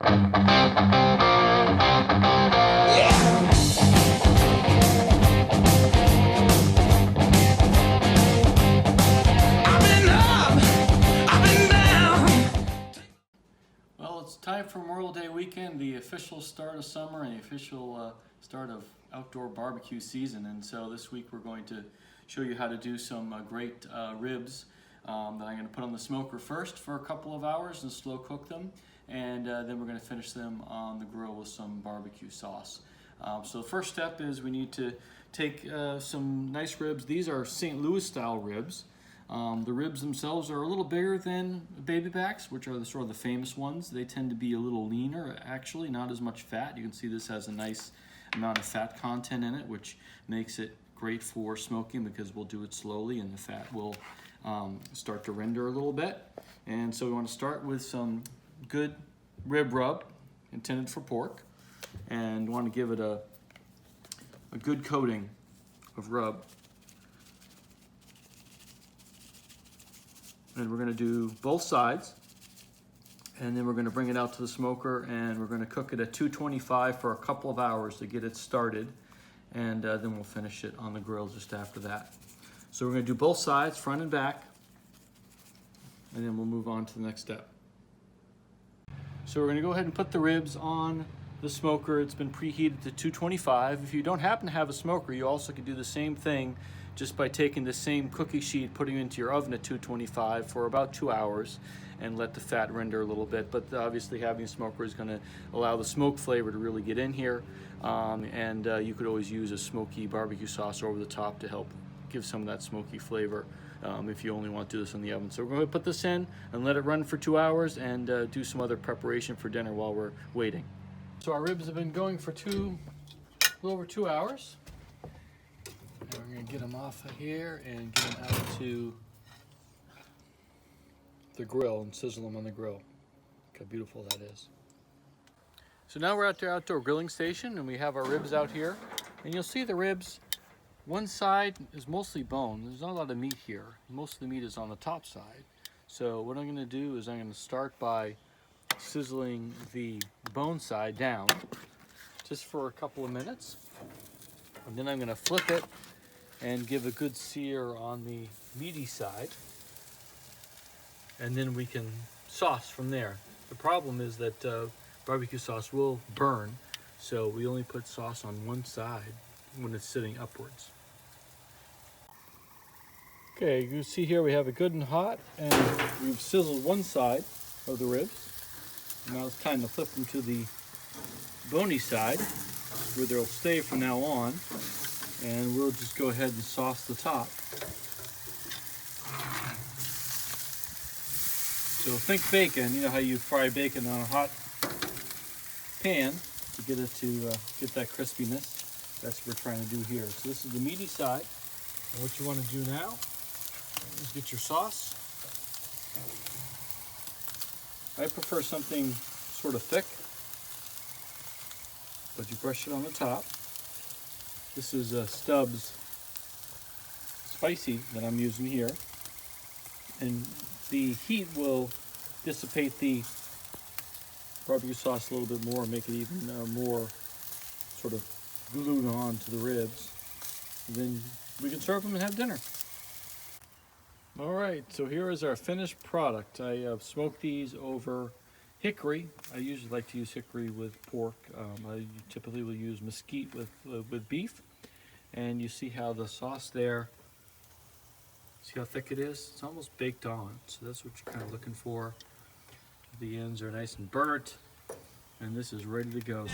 Well, it's time for Memorial Day weekend, the official start of summer and the official start of outdoor barbecue season. And so this week we're going to show you how to do some great ribs that I'm going to put on the smoker first for a couple of hours and slow cook them. And then we're going to finish them on the grill with some barbecue sauce. So the first step is we need to take some nice ribs. These are St. Louis style ribs. The ribs themselves are a little bigger than baby backs, which are the sort of the famous ones. They tend to be a little leaner, actually, not as much fat. You can see this has a nice amount of fat content in it, which makes it great for smoking because we'll do it slowly and the fat will start to render a little bit. And so we want to start with some good rib rub intended for pork, and want to give it a good coating of rub. And we're going to do both sides, and then we're going to bring it out to the smoker and we're going to cook it at 225 for a couple of hours to get it started, and then we'll finish it on the grill just after that. So we're going to do both sides, front and back, and then we'll move on to the next step. So we're going to go ahead and put the ribs on the smoker. It's been preheated to 225. If you don't happen to have a smoker, you also can do the same thing just by taking the same cookie sheet, putting it into your oven at 225 for about 2 hours and let the fat render a little bit. But obviously having a smoker is going to allow the smoke flavor to really get in here. You could always use a smoky barbecue sauce over the top to help give some of that smoky flavor if you only want to do this in the oven. So we're going to put this in and let it run for 2 hours and do some other preparation for dinner while we're waiting. So our ribs have been going for a little over 2 hours. And we're going to get them off of here and get them out to the grill and sizzle them on the grill. Look how beautiful that is. So now we're at the outdoor grilling station and we have our ribs out here. And you'll see the ribs, one side is mostly bone. There's not a lot of meat here. Most of the meat is on the top side. So what I'm going to do is I'm going to start by sizzling the bone side down just for a couple of minutes. And then I'm going to flip it and give a good sear on the meaty side. And then we can sauce from there. The problem is that barbecue sauce will burn, so we only put sauce on one side when it's sitting upwards. Okay, you can see here we have it good and hot, and we've sizzled one side of the ribs. Now it's time to flip them to the bony side, where they'll stay from now on, and we'll just go ahead and sauce the top. So think bacon. You know how you fry bacon on a hot pan to get it to get that crispiness. That's what we're trying to do here. So this is the meaty side. And what you want to do now is get your sauce. I prefer something sort of thick, but you brush it on the top. This is Stubbs Spicy that I'm using here. And the heat will dissipate the barbecue sauce a little bit more, make it even more sort of glued on to the ribs. And then we can serve them and have dinner. All right, so here is our finished product. I have smoked these over hickory. I usually like to use hickory with pork. I typically will use mesquite with beef. And you see how the sauce there, see how thick it is? It's almost baked on, so that's what you're kind of looking for. The ends are nice and burnt, and this is ready to go.